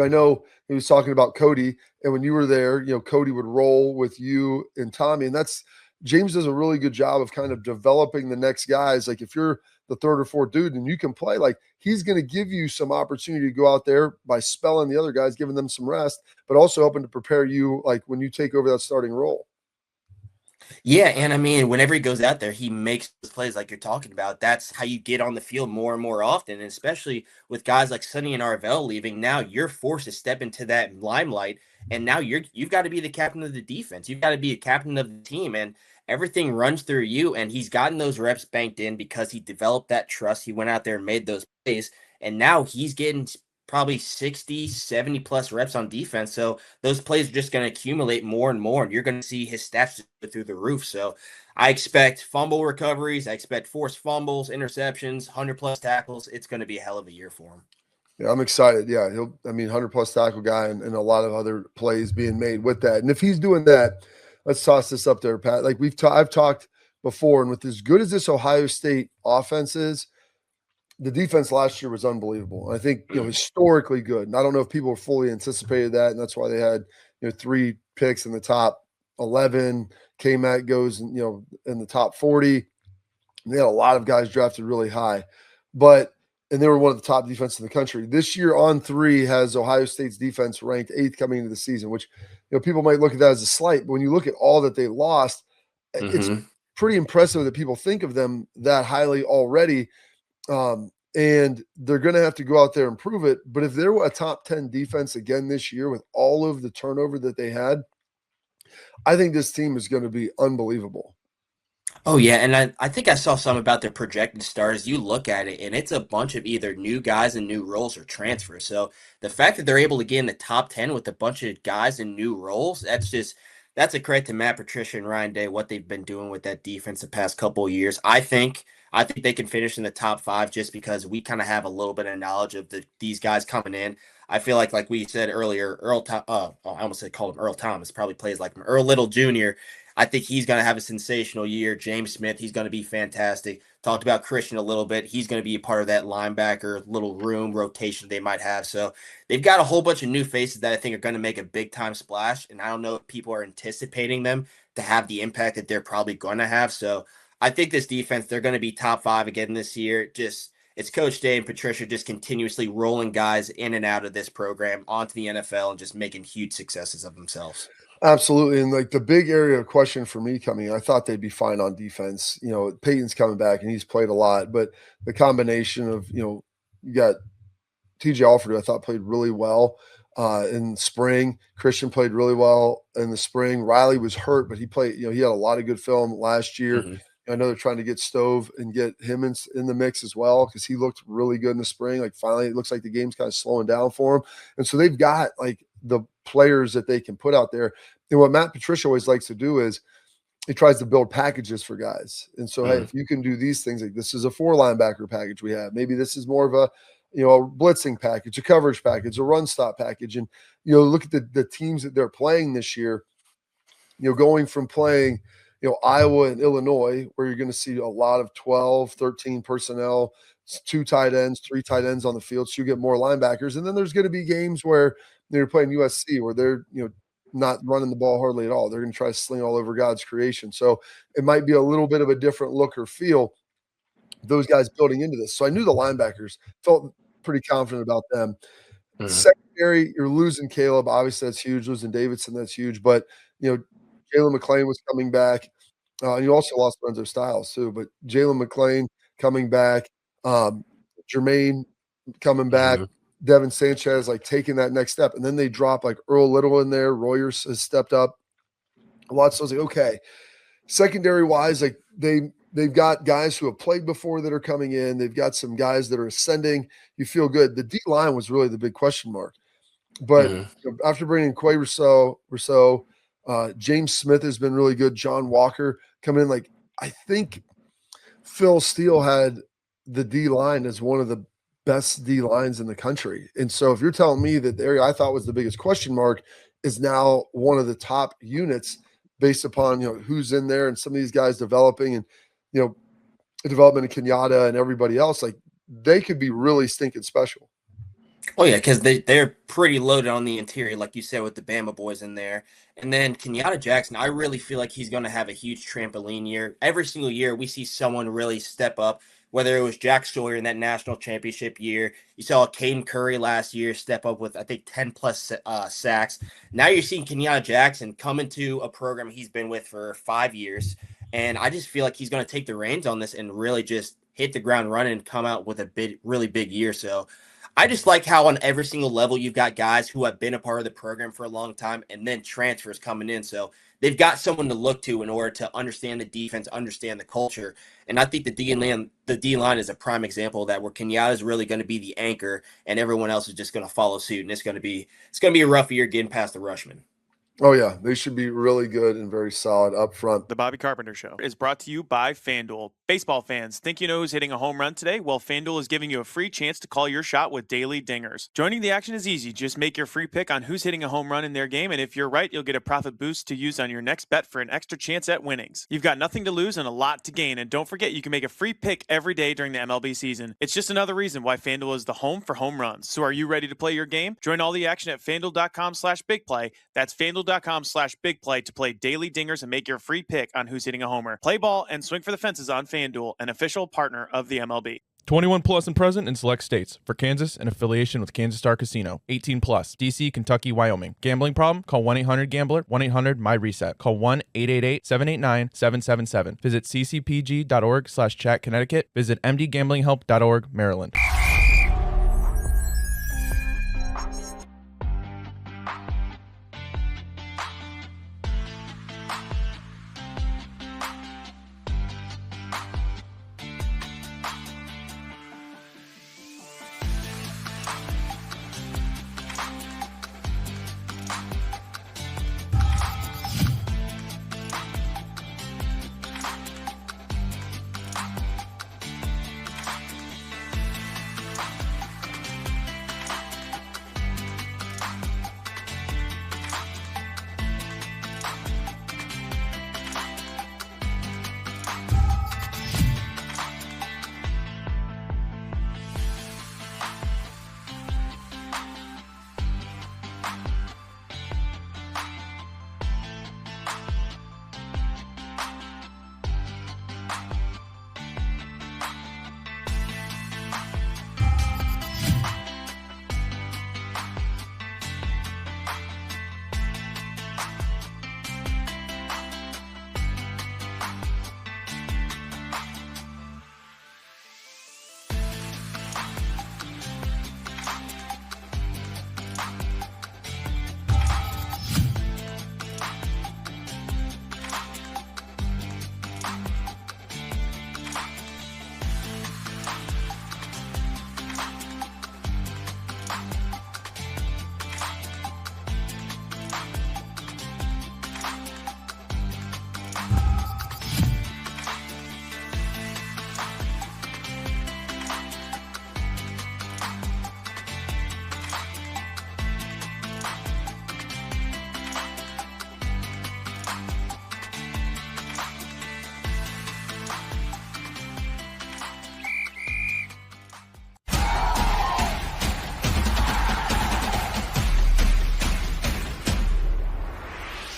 I know he was talking about Cody, and when you were there, Cody would roll with you and Tommy, and James does a really good job of kind of developing the next guys. If you're the third or fourth dude and you can play, he's going to give you some opportunity to go out there by spelling the other guys, giving them some rest, but also hoping to prepare you when you take over that starting role. Yeah, and I mean, whenever he goes out there, he makes those plays like you're talking about. That's how you get on the field more and more often, and especially with guys like Sonny and Arvell leaving. Now you're forced to step into that limelight, and now you've got to be the captain of the defense. You've got to be a captain of the team, and everything runs through you. And he's gotten those reps banked in because he developed that trust. He went out there and made those plays, and now he's getting probably 60, 70 plus reps on defense. So those plays are just going to accumulate more and more, and you're going to see his stats go through the roof. So I expect fumble recoveries. I expect forced fumbles, interceptions, 100 plus tackles. It's going to be a hell of a year for him. Yeah, I'm excited. Yeah, 100 plus tackle guy and a lot of other plays being made with that. And if he's doing that, let's toss this up there, Pat. I've talked before, and with as good as this Ohio State offense is, the defense last year was unbelievable. I think, historically good. And I don't know if people fully anticipated that, and that's why they had, 3 picks in the top 11. K-Mac goes, in the top 40. And they had a lot of guys drafted really high. And they were one of the top defenses in the country. This year on 3 has Ohio State's defense ranked 8th coming into the season, which, people might look at that as a slight. But when you look at all that they lost, it's pretty impressive that people think of them that highly already. and they're going to have to go out there and prove it. But if they're a top 10 defense again this year with all of the turnover that they had, I think this team is going to be unbelievable. Oh, yeah, and I think I saw some about their projected stars. You look at it, and it's a bunch of either new guys in new roles or transfers. So the fact that they're able to get in the top 10 with a bunch of guys in new roles, that's a credit to Matt Patricia and Ryan Day, what they've been doing with that defense the past couple of years. I think they can finish in the top 5 just because we kind of have a little bit of knowledge of these guys coming in. I feel like we said earlier, I almost said called him Earl Thomas, probably plays like him, Earl Little Jr. I think he's going to have a sensational year. James Smith, he's going to be fantastic. Talked about Christian a little bit. He's going to be a part of that linebacker little room rotation they might have. So they've got a whole bunch of new faces that I think are going to make a big time splash. And I don't know if people are anticipating them to have the impact that they're probably going to have. So I think this defense, they're going to be top 5 again this year. It's Coach Day and Patricia just continuously rolling guys in and out of this program onto the NFL and just making huge successes of themselves. Absolutely. And like the big area of question for me coming, I thought they'd be fine on defense. You know, Peyton's coming back and he's played a lot, but the combination of, you got TJ Alford, who I thought played really well in spring. Christian played really well in the spring. Riley was hurt, but he played, he had a lot of good film last year. Mhm. I know they're trying to get Stove and get him in the mix as well because he looked really good in the spring. Like finally, it looks like the game's kind of slowing down for him. And so they've got like the players that they can put out there. And what Matt Patricia always likes to do is he tries to build packages for guys. And so, hey, if you can do these things, like this is a 4 linebacker package we have. Maybe this is more of a, a blitzing package, a coverage package, a run stop package. And, look at the teams that they're playing this year, going from playing – Iowa and Illinois, where you're going to see a lot of 12, 13 personnel, 2 tight ends, 3 tight ends on the field. So you get more linebackers. And then there's going to be games where you're playing USC where they're, not running the ball hardly at all. They're going to try to sling all over God's creation. So it might be a little bit of a different look or feel, those guys building into this. So I knew the linebackers, felt pretty confident about them. Secondary, you're losing Caleb. Obviously, that's huge. Losing Davidson, that's huge. But, Jalen McClain was coming back. And you also lost Lorenzo Styles too. But Jalen McClain coming back, Jermaine coming back, Devin Sanchez like taking that next step. And then they drop like Earl Little in there. Royers has stepped up a lot. So I was like, okay. Secondary wise, like they've got guys who have played before that are coming in. They've got some guys that are ascending. You feel good. The D line was really the big question mark. But after bringing Quay Rousseau, James Smith has been really good. John Walker coming in. Like, I think Phil Steele had the D line as one of the best D lines in the country. And so if you're telling me that the area I thought was the biggest question mark is now one of the top units based upon, who's in there and some of these guys developing and, the development of Kenyatta and everybody else, like they could be really stinking special. Oh, yeah, because they're pretty loaded on the interior, like you said, with the Bama boys in there. And then Kenyatta Jackson, I really feel like he's going to have a huge trampoline year. Every single year we see someone really step up, whether it was Jack Sawyer in that national championship year. You saw Caden Curry last year step up with, I think, 10-plus sacks. Now you're seeing Kenyatta Jackson come into a program he's been with for 5 years. And I just feel like he's going to take the reins on this and really just hit the ground running and come out with a really big year. So I just like how on every single level you've got guys who have been a part of the program for a long time and then transfers coming in. So they've got someone to look to in order to understand the defense, understand the culture. And I think the D line is a prime example of that, where Kenyatta is really going to be the anchor and everyone else is just going to follow suit. And it's going to be a rough year getting past the Rushmen. Oh, yeah. They should be really good and very solid up front. The Bobby Carpenter Show is brought to you by FanDuel. Baseball fans, think you know who's hitting a home run today? Well, FanDuel is giving you a free chance to call your shot with daily dingers. Joining the action is easy. Just make your free pick on who's hitting a home run in their game, and if you're right, you'll get a profit boost to use on your next bet for an extra chance at winnings. You've got nothing to lose and a lot to gain, and don't forget you can make a free pick every day during the MLB season. It's just another reason why FanDuel is the home for home runs. So are you ready to play your game? Join all the action at FanDuel.com/bigplay. That's FanDuel.com/bigplay to play daily dingers and make your free pick on who's hitting a homer. Play ball and swing for the fences on FanDuel, an official partner of the MLB. 21 plus and present in select states. For Kansas, in affiliation with Kansas Star Casino. 18 plus. DC, Kentucky, Wyoming. Gambling problem? Call 1-800-GAMBLER. 1-800-MY-RESET. Call 1-888-789-777. Visit ccpg.org/chat Connecticut. Visit mdgamblinghelp.org, Maryland.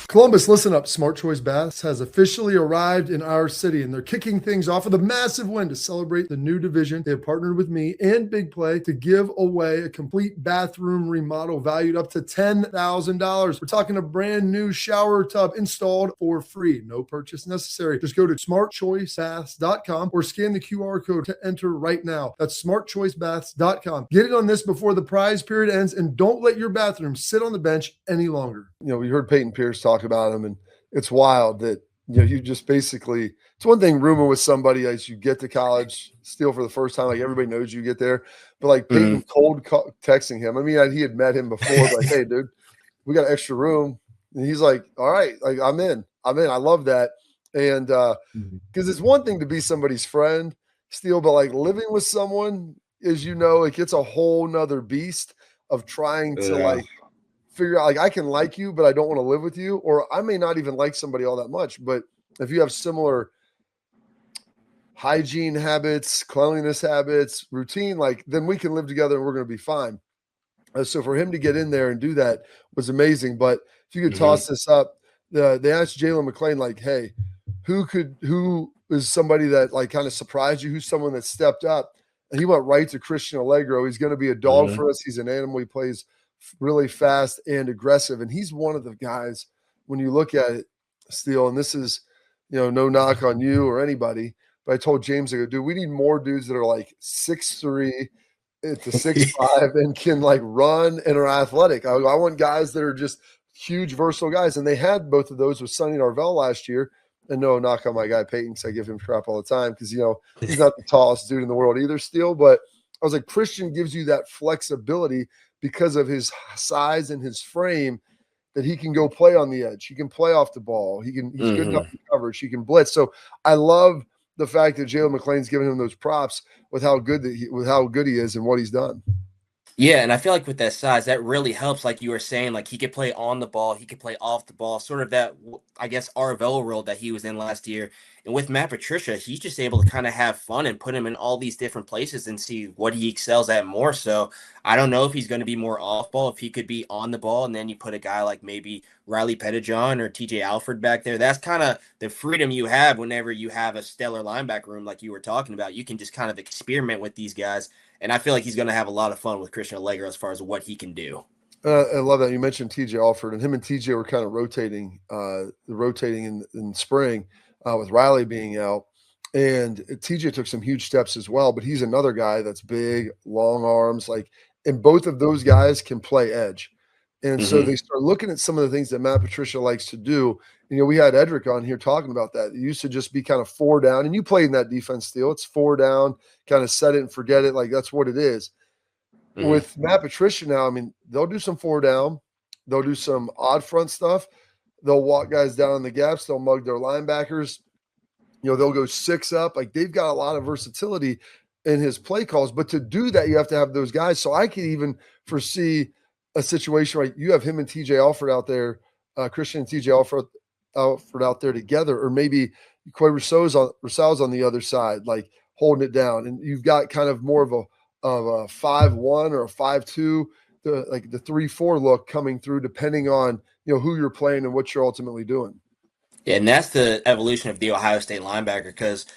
Columbus, listen up. Smart Choice Baths has officially arrived in our city, and they're kicking things off with a massive win to celebrate the new division. They have partnered with me and Big Play to give away a complete bathroom remodel valued up to $10,000. We're talking a brand new shower tub installed for free. No purchase necessary. Just go to smartchoicebaths.com or scan the QR code to enter right now. That's smartchoicebaths.com. Get it on this before the prize period ends, and don't let your bathroom sit on the bench any longer. You know, we heard Peyton Pierce talk about him, and it's wild that, you know, you just basically, it's one thing rooming with somebody as you get to college, Steele, for the first time, like everybody knows you get there, but like Peyton texting him. I mean, he had met him before, like, hey, dude, we got an extra room. And he's like, all right, like I'm in. I love that. And because it's one thing to be somebody's friend, Steele, but like living with someone, as you know, like it's a whole nother beast of trying to like figure out, like, I can like you, but I don't want to live with you, or I may not even like somebody all that much. But if you have similar hygiene habits, cleanliness habits, routine, like, then we can live together and we're going to be fine. So for him to get in there and do that was amazing. But if you could toss this up, they asked Jalen McClain, like, hey, who is somebody that like kind of surprised you? Who's someone that stepped up? And he went right to Christian Allegro. He's going to be a dog for us. He's an animal. He plays really fast and aggressive. And he's one of the guys, when you look at it, Steele, and this is, you know, no knock on you or anybody, but I told James, I go, dude, we need more dudes that are like 6'3" to 6'5" and can like run and are athletic. I want guys that are just huge, versatile guys. And they had both of those with Sonny Narvell last year. And no knock on my guy Peyton, because I give him crap all the time because, you know, he's not the tallest dude in the world either, Steele. But I was like, Christian gives you that flexibility because of his size and his frame, that he can go play on the edge. He can play off the ball. He's good enough in coverage. He can blitz. So I love the fact that Jalen McClain's giving him those props with how good he is and what he's done. Yeah, and I feel like with that size, that really helps. Like you were saying, like he could play on the ball, he could play off the ball, sort of that, I guess, RVO role that he was in last year. And with Matt Patricia, he's just able to kind of have fun and put him in all these different places and see what he excels at more. So I don't know if he's going to be more off ball, if he could be on the ball, and then you put a guy like maybe Riley Pettijohn or TJ Alford back there. That's kind of the freedom you have whenever you have a stellar linebacker room like you were talking about. You can just kind of experiment with these guys. And I feel like he's going to have a lot of fun with Christian Allegro as far as what he can do. I love that you mentioned TJ Alford, and him and TJ were kind of rotating in spring with Riley being out, and TJ took some huge steps as well. But he's another guy that's big, long arms, and both of those guys can play edge. And so they start looking at some of the things that Matt Patricia likes to do. We had Edric on here talking about that. It used to just be kind of 4 down, and you played in that defense, Steele. It's 4 down, kind of set it and forget it. Like that's what it is. With Matt Patricia now, they'll do some 4 down. They'll do some odd front stuff. They'll walk guys down in the gaps. They'll mug their linebackers. They'll go 6 up. Like they've got a lot of versatility in his play calls. But to do that, you have to have those guys. So I could even foresee a situation where you have him and TJ Alford out there, Christian and TJ Alford out there together, or maybe Quay Rousseau's on the other side, like holding it down, and you've got kind of more of a 5-1 or a 5-2, the 3-4 look coming through, depending on who you're playing and what you're ultimately doing. Yeah, and that's the evolution of the Ohio State linebacker, because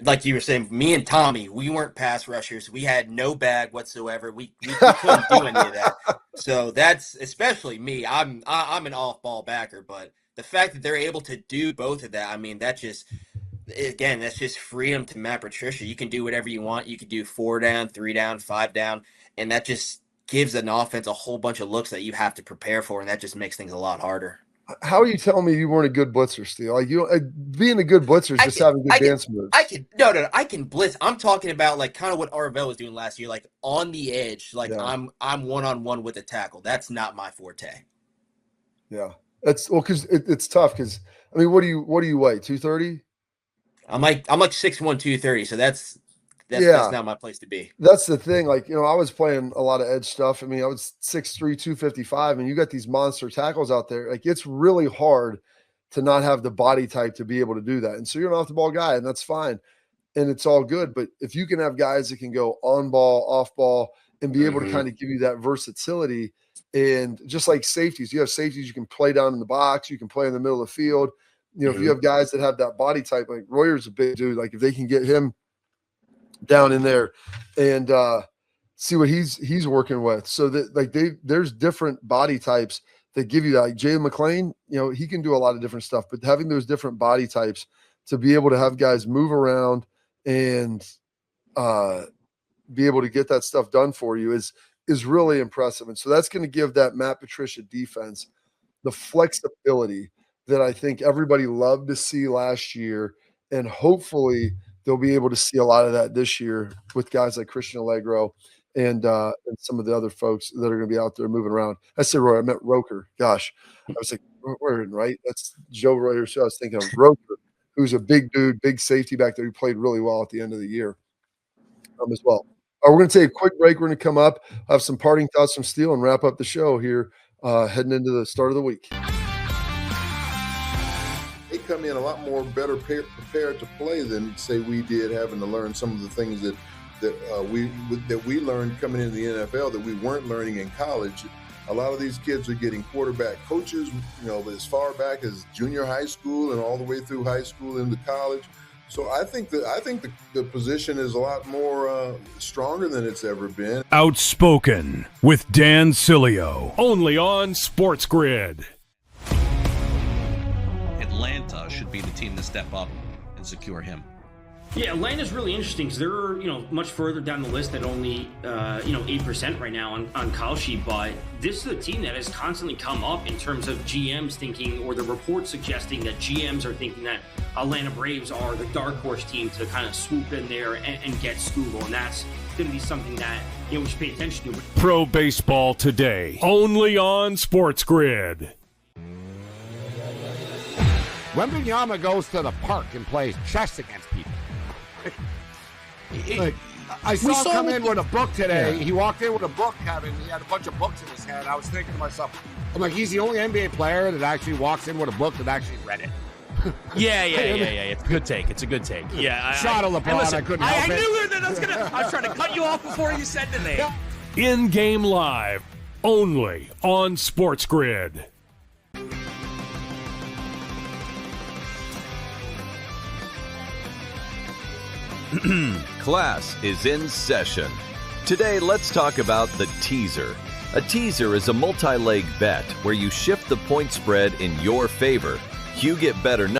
like you were saying, me and Tommy, we weren't pass rushers. We had no bag whatsoever. We couldn't do any of that. So that's especially me. I'm an off-ball backer, but the fact that they're able to do both of that, that's just freedom to Matt Patricia. You can do whatever you want. You can do 4 down, 3 down, 5 down, and that just gives an offense a whole bunch of looks that you have to prepare for, and that just makes things a lot harder. How are you telling me you weren't a good blitzer, Steele? Like being a good blitzer is just having good dance moves. I can blitz. I'm talking about like kind of what RVO was doing last year, like on the edge. Like I'm 1-on-1 with a tackle. That's not my forte. Yeah, that's because it's tough. Because what do you weigh? 230? I'm like 6'1", 230. So that's not my place to be. That's the thing. I was playing a lot of edge stuff. I was 6'3", 255, and you got these monster tackles out there. Like it's really hard to not have the body type to be able to do that. And so you're an off the ball guy, and that's fine. And it's all good. But if you can have guys that can go on ball, off ball, and be able to kind of give you that versatility, and just like safeties, you have safeties, you can play down in the box, you can play in the middle of the field. If you have guys that have that body type, like Royer's a big dude, like if they can get him down in there and see what he's working with. So that there's different body types that give you that. Like Jay McClain, he can do a lot of different stuff, but having those different body types to be able to have guys move around and be able to get that stuff done for you is really impressive. And so that's going to give that Matt Patricia defense the flexibility that I think everybody loved to see last year. And hopefully they'll be able to see a lot of that this year with guys like Christian Allegro and some of the other folks that are going to be out there moving around. I said Roy, I meant Roker. Gosh, I was like, Royer, right? That's Joe Royer. So I was thinking of Roker, who's a big dude, big safety back there who played really well at the end of the year as well. We're going to take a quick break. We're going to come up, have some parting thoughts from Steele, and wrap up the show here heading into the start of the week. They come in a lot more better prepared to play than, say, we did, having to learn some of the things that we learned coming into the NFL that we weren't learning in college. A lot of these kids are getting quarterback coaches, as far back as junior high school and all the way through high school into college. So I think the position is a lot more stronger than it's ever been. Outspoken with Dan Cilio, only on SportsGrid. Atlanta should be the team to step up and secure him. Yeah, Atlanta's really interesting because they're, much further down the list at only, 8% right now on Call Sheet. But this is a team that has constantly come up in terms of GMs thinking, or the reports suggesting that GMs are thinking that Atlanta Braves are the dark horse team to kind of swoop in there and get Scoogle. And that's going to be something that, we should pay attention to. Pro Baseball Today, only on SportsGrid. Wembanyama goes to the park and plays chess against people. I saw him come in with a book today. Yeah. He walked in with a book, Kevin. He had a bunch of books in his hand. I was thinking to myself, I'm like, he's the only NBA player that actually walks in with a book that actually read it. Yeah. It's a good take. It's a good take. Yeah. Shot of LeBron. Listen, I couldn't help it. I knew that I was trying to cut you off before you said the name. In-game live, only on SportsGrid. Class is in session. Today, let's talk about the teaser. A teaser is a multi-leg bet where you shift the point spread in your favor. You get better numbers.